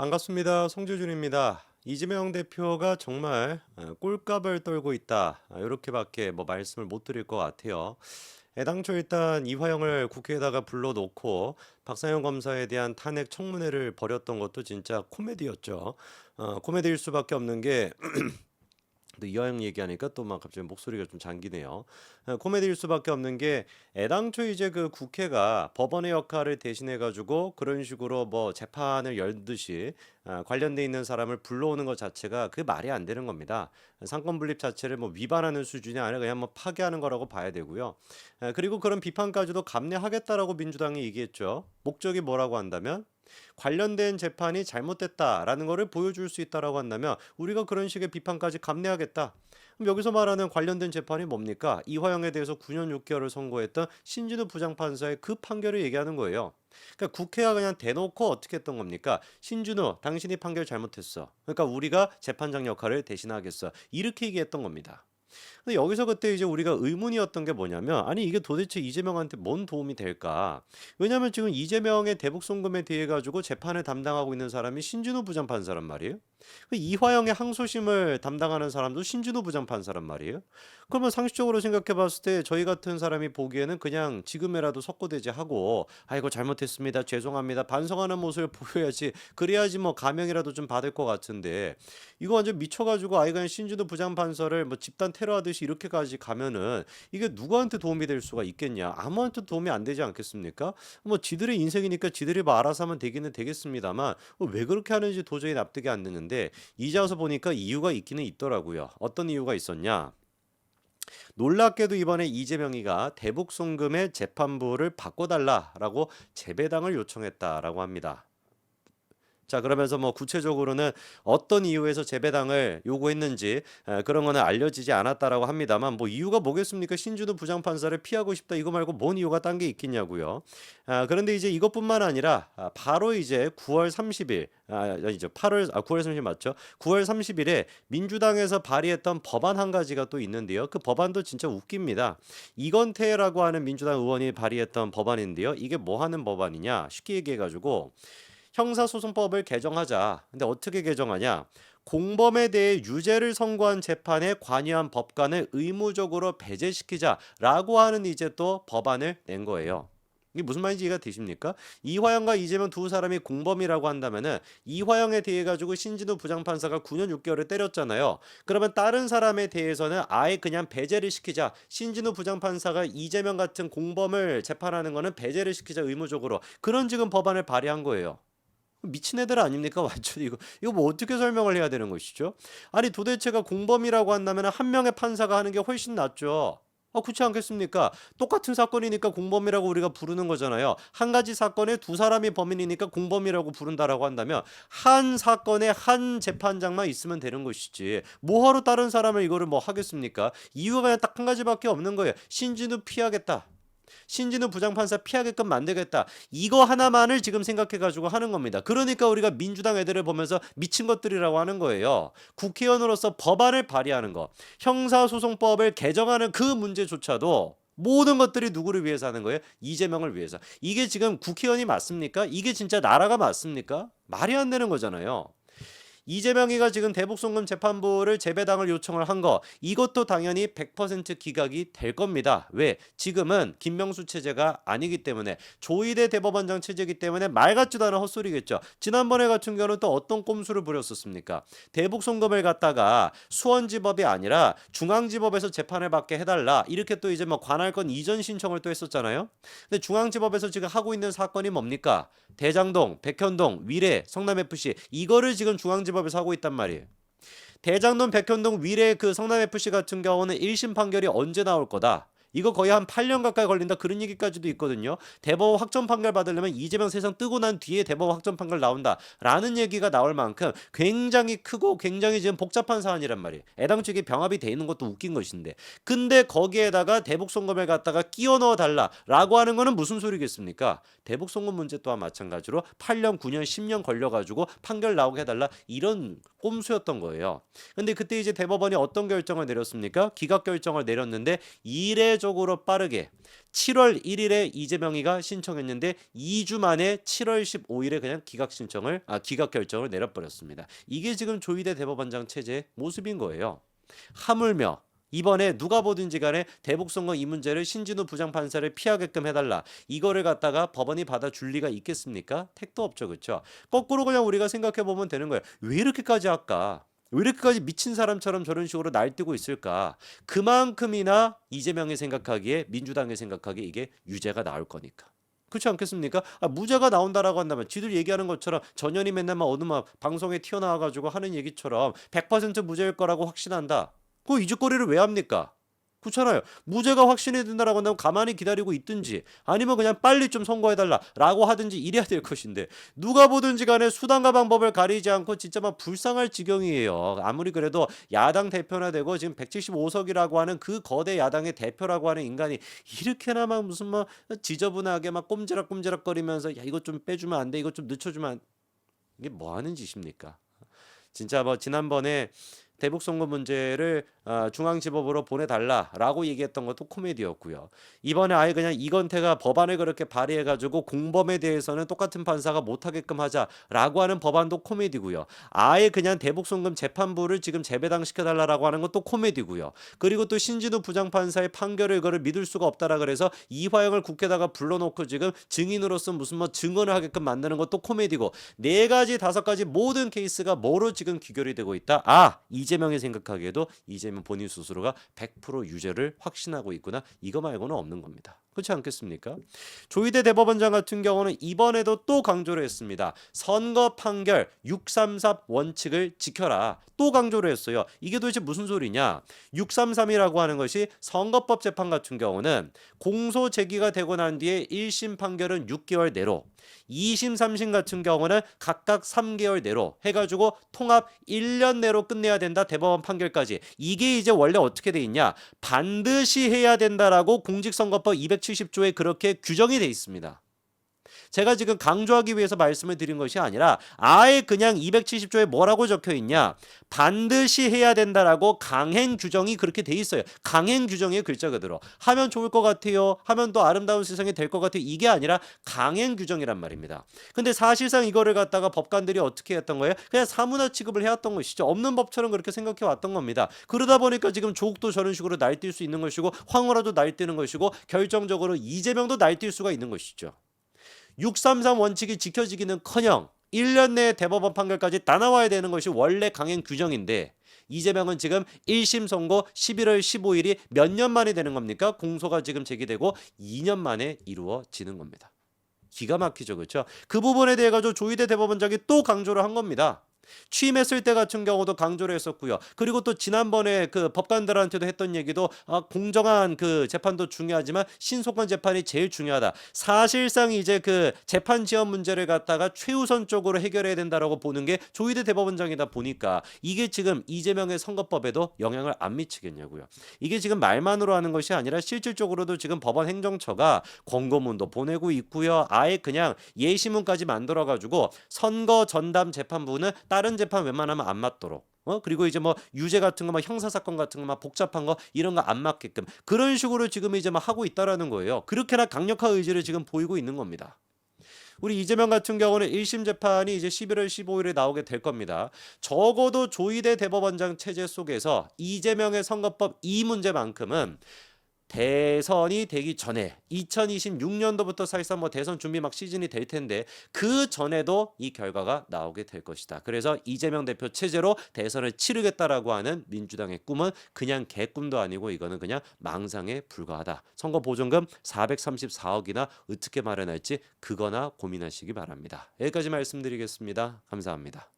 반갑습니다. 송주준입니다. 이재명 대표가 정말 꼴값을 떨고 있다. 이렇게밖에 뭐 말씀을 못 드릴 것 같아요. 애당초 일단 이화영을 국회에다가 불러놓고 박상현 검사에 대한 탄핵 청문회를 벌였던 것도 진짜 코미디였죠. 코미디일 수밖에 없는 게 또 이화영 얘기하니까 또 막 갑자기 목소리가 좀 잠기네요. 코미디일 수밖에 없는 게 애당초 이제 그 국회가 법원의 역할을 대신해 가지고 그런 식으로 뭐 재판을 열듯이 관련돼 있는 사람을 불러오는 것 자체가 그게 말이 안 되는 겁니다. 상권 분립 자체를 뭐 위반하는 수준이 아니라 그냥 뭐 파괴하는 거라고 봐야 되고요. 그리고 그런 비판까지도 감내하겠다라고 민주당이 얘기했죠. 목적이 뭐라고 한다면 관련된 재판이 잘못됐다라는 것을 보여줄 수 있다라고 한다면 우리가 그런 식의 비판까지 감내하겠다. 그럼 여기서 말하는 관련된 재판이 뭡니까? 이화영에 대해서 9년 6개월을 선고했던 신진우 부장판사의 그 판결을 얘기하는 거예요. 그러니까 국회가 그냥 대놓고 어떻게 했던 겁니까? 신준호, 당신이 판결 잘못했어. 그러니까 우리가 재판장 역할을 대신하겠어. 이렇게 얘기했던 겁니다. 근데 여기서 그때 이제 우리가 의문이었던 게 뭐냐면 아니 이게 도대체 이재명한테 뭔 도움이 될까? 왜냐하면 지금 이재명의 대북 송금에 대해 가지고 재판을 담당하고 있는 사람이 신준호 부장판사란 말이에요. 이화영의 항소심을 담당하는 사람도 신준호 부장판사란 말이에요. 그러면 상식적으로 생각해 봤을 때 저희 같은 사람이 보기에는 그냥 지금이라도 석고대죄하고 아이고 잘못했습니다. 죄송합니다. 반성하는 모습을 보여야지. 그래야지 뭐 감형이라도 좀 받을 것 같은데 이거 완전 미쳐가지고 아이가 신준호 부장판사를 뭐 집단 테러하듯이 이렇게까지 가면은 이게 누구한테 도움이 될 수가 있겠냐? 아무한테도 도움이 안 되지 않겠습니까? 뭐 지들의 인생이니까 지들이 뭐 알아서 하면 되기는 되겠습니다만 왜 그렇게 하는지 도저히 납득이 안 되는데 이제 와서 보니까 이유가 있기는 있더라고요. 어떤 이유가 있었냐? 놀랍게도 이번에 이재명이가 대북 송금의 재판부를 바꿔달라라고 재배당을 요청했다라고 합니다. 자, 그러면서 뭐 구체적으로는 어떤 이유에서 재배당을 요구했는지 그런 거는 알려지지 않았다라고 합니다만 뭐 이유가 뭐겠습니까? 신준우 부장판사를 피하고 싶다 이거 말고 뭔 이유가 딴 게 있겠냐고요. 그런데 이제 이것뿐만 아니라 바로 이제 9월 30일 아니죠. 8월 9월 30일 맞죠? 9월 30일에 민주당에서 발의했던 법안 한 가지가 또 있는데요. 그 법안도 진짜 웃깁니다. 이건태라고 하는 민주당 의원이 발의했던 법안인데요. 이게 뭐 하는 법안이냐? 쉽게 얘기해 가지고 형사소송법을 개정하자. 근데 어떻게 개정하냐? 공범에 대해 유죄를 선고한 재판에 관여한 법관을 의무적으로 배제시키자라고 하는 이제 또 법안을 낸 거예요. 이게 무슨 말인지 이해가 되십니까? 이화영과 이재명 두 사람이 공범이라고 한다면은 이화영에 대해 가지고 신진우 부장판사가 9년 6개월을 때렸잖아요. 그러면 다른 사람에 대해서는 아예 그냥 배제를 시키자. 신진우 부장판사가 이재명 같은 공범을 재판하는 거는 배제를 시키자 의무적으로. 그런 지금 법안을 발의한 거예요. 미친 애들 아닙니까? 완전히 이거 뭐 어떻게 설명을 해야 되는 것이죠? 아니 도대체가 공범이라고 한다면 한 명의 판사가 하는 게 훨씬 낫죠. 그렇지 않겠습니까? 똑같은 사건이니까 공범이라고 우리가 부르는 거잖아요. 한 가지 사건에 두 사람이 범인이니까 공범이라고 부른다라고 한다면 한 사건에 한 재판장만 있으면 되는 것이지. 뭐하러 다른 사람을 이거를 뭐 하겠습니까? 이유가 그냥 딱 한 가지밖에 없는 거예요. 신진우 피하겠다. 신진우 부장판사 피하게끔 만들겠다. 이거 하나만을 지금 생각해가지고 하는 겁니다. 그러니까 우리가 민주당 애들을 보면서 미친 것들이라고 하는 거예요. 국회의원으로서 법안을 발의하는 거, 형사소송법을 개정하는 그 문제조차도 모든 것들이 누구를 위해서 하는 거예요? 이재명을 위해서. 이게 지금 국회의원이 맞습니까? 이게 진짜 나라가 맞습니까? 말이 안 되는 거잖아요. 이재명이가 지금 대북송금 재판부를 재배당을 요청을 한 거 이것도 당연히 100% 기각이 될 겁니다. 왜? 지금은 김명수 체제가 아니기 때문에 조희대 대법원장 체제이기 때문에 말 같지도 않은 헛소리겠죠. 지난번에 같은 경우는 또 어떤 꼼수를 부렸었습니까? 대북송금을 갖다가 수원지법이 아니라 중앙지법에서 재판을 받게 해달라 이렇게 또 이제 뭐 관할권 이전 신청을 또 했었잖아요. 근데 중앙지법에서 지금 하고 있는 사건이 뭡니까? 대장동, 백현동, 위례, 성남FC 이거를 지금 중앙지법에서 하고 있단 말이에요. 대장동, 백현동, 위례 그 성남FC 같은 경우는 1심 판결이 언제 나올 거다. 이거 거의 한 8년 가까이 걸린다 그런 얘기까지도 있거든요. 대법원 확정 판결 받으려면 이재명 세상 뜨고 난 뒤에 대법원 확정 판결 나온다라는 얘기가 나올 만큼 굉장히 크고 굉장히 지금 복잡한 사안이란 말이에요. 애당초 이게 병합이 돼 있는 것도 웃긴 것인데 근데 거기에다가 대북송금을 갖다가 끼워 넣어 달라라고 하는 거는 무슨 소리겠습니까? 대북송금 문제 또한 마찬가지로 8년, 9년, 10년 걸려가지고 판결 나오게 해달라 이런 꼼수였던 거예요. 근데 그때 이제 대법원이 어떤 결정을 내렸습니까? 기각 결정을 내렸는데 이례 상대적으로 빠르게 7월 1일에 이재명이가 신청했는데 2주 만에 7월 15일에 그냥 기각 결정을 내려버렸습니다. 이게 지금 조희대 대법원장 체제의 모습인 거예요. 하물며 이번에 누가 보든지 간에 대북선거 이 문제를 신진우 부장판사를 피하게끔 해달라. 이거를 갖다가 법원이 받아줄 리가 있겠습니까? 택도 없죠. 그렇죠? 거꾸로 그냥 우리가 생각해보면 되는 거예요. 왜 이렇게까지 할까? 왜 이렇게까지 미친 사람처럼 저런 식으로 날뛰고 있을까? 그만큼이나 이재명이 생각하기에 민주당이 생각하기에 이게 유죄가 나올 거니까. 그렇지 않겠습니까? 무죄가 나온다라고 한다면 지들 얘기하는 것처럼 전현희 맨날 막 어느 막 방송에 튀어나와가지고 하는 얘기처럼 100% 무죄일 거라고 확신한다. 그 이죽거리를 왜 합니까? 그렇잖아요. 무죄가 확신이 된다라고 한다면 가만히 기다리고 있든지 아니면 그냥 빨리 좀 선고해달라라고 하든지 이래야 될 것인데 누가 보든지 간에 수단과 방법을 가리지 않고 진짜 막 불쌍할 지경이에요. 아무리 그래도 야당 대표나 되고 지금 175석이라고 하는 그 거대 야당의 대표라고 하는 인간이 이렇게나 막 무슨 막 지저분하게 막 꼼지락꼼지락거리면서 야 이것 좀 빼주면 안 돼, 이것 좀 늦춰주면 안... 이게 뭐 하는 짓입니까? 진짜 뭐 지난번에 대북 선거 문제를 중앙지법으로 보내달라라고 얘기했던 것도 코미디였고요. 이번에 아예 그냥 이건태가 법안을 그렇게 발의해가지고 공범에 대해서는 똑같은 판사가 못하게끔 하자라고 하는 법안도 코미디고요. 아예 그냥 대북 송금 재판부를 지금 재배당시켜달라라고 하는 것도 코미디고요. 그리고 또 신진우 부장판사의 판결을 이거를 믿을 수가 없다라 그래서 이화영을 국회에다가 불러놓고 지금 증인으로서 무슨 뭐 증언을 하게끔 만드는 것도 코미디고 4가지 5가지 모든 케이스가 뭐로 지금 귀결이 되고 있다. 이재명이 생각하기에도 이재명 본인 스스로가 100% 유죄를 확신하고 있구나. 이거 말고는 없는 겁니다. 그렇지 않겠습니까? 조희대 대법원장 같은 경우는 이번에도 또 강조를 했습니다. 선거 판결 633 원칙을 지켜라. 또 강조를 했어요. 이게 도대체 무슨 소리냐? 633이라고 하는 것이 선거법 재판 같은 경우는 공소 제기가 되고 난 뒤에 1심 판결은 6개월 내로 2심, 3심 같은 경우는 각각 3개월 내로 해가지고 통합 1년 내로 끝내야 된다. 대법원 판결까지. 이게 이제 원래 어떻게 돼 있냐? 반드시 해야 된다라고 공직선거법 270조에 그렇게 규정이 돼 있습니다. 제가 지금 강조하기 위해서 말씀을 드린 것이 아니라 아예 그냥 270조에 뭐라고 적혀 있냐? 반드시 해야 된다라고 강행 규정이 그렇게 돼 있어요. 강행 규정의 글자 그대로. 하면 좋을 것 같아요. 하면 또 아름다운 세상이 될 것 같아요. 이게 아니라 강행 규정이란 말입니다. 근데 사실상 이거를 갖다가 법관들이 어떻게 했던 거예요? 그냥 사무나 취급을 해왔던 것이죠. 없는 법처럼 그렇게 생각해 왔던 겁니다. 그러다 보니까 지금 조국도 저런 식으로 날뛸 수 있는 것이고 황우라도 날뛰는 것이고 결정적으로 이재명도 날뛸 수가 있는 것이죠. 633 원칙이 지켜지기는커녕 1년 내에 대법원 판결까지 다 나와야 되는 것이 원래 강행 규정인데 이재명은 지금 1심 선고 11월 15일이 몇 년 만에 되는 겁니까? 공소가 지금 제기되고 2년 만에 이루어지는 겁니다. 기가 막히죠. 그렇죠? 그 부분에 대해 가지고 조희대 대법원장이 또 강조를 한 겁니다. 취임했을 때 같은 경우도 강조를 했었고요. 그리고 또 지난번에 그 법관들한테도 했던 얘기도 공정한 그 재판도 중요하지만 신속한 재판이 제일 중요하다. 사실상 이제 그 재판 지연 문제를 갖다가 최우선적으로 해결해야 된다라고 보는 게 조희대 대법원장이다 보니까 이게 지금 이재명의 선거법에도 영향을 안 미치겠냐고요. 이게 지금 말만으로 하는 것이 아니라 실질적으로도 지금 법원 행정처가 권고문도 보내고 있고요. 아예 그냥 예시문까지 만들어가지고 선거 전담 재판부는 다른 재판 웬만하면 안 맞도록 그리고 이제 뭐 유죄 같은 거 막 형사 사건 같은 거 막 복잡한 거 이런 거 안 맞게끔 그런 식으로 지금 이제 막 하고 있다라는 거예요. 그렇게나 강력한 의지를 지금 보이고 있는 겁니다. 우리 이재명 같은 경우는 1심 재판이 이제 11월 15일에 나오게 될 겁니다. 적어도 조희대 대법원장 체제 속에서 이재명의 선거법 이 문제만큼은 대선이 되기 전에 2026년도부터 사실상 뭐 대선 준비 막 시즌이 될 텐데 그 전에도 이 결과가 나오게 될 것이다. 그래서 이재명 대표 체제로 대선을 치르겠다라고 하는 민주당의 꿈은 그냥 개꿈도 아니고 이거는 그냥 망상에 불과하다. 선거 보존금 434억이나 어떻게 마련할지 그거나 고민하시기 바랍니다. 여기까지 말씀드리겠습니다. 감사합니다.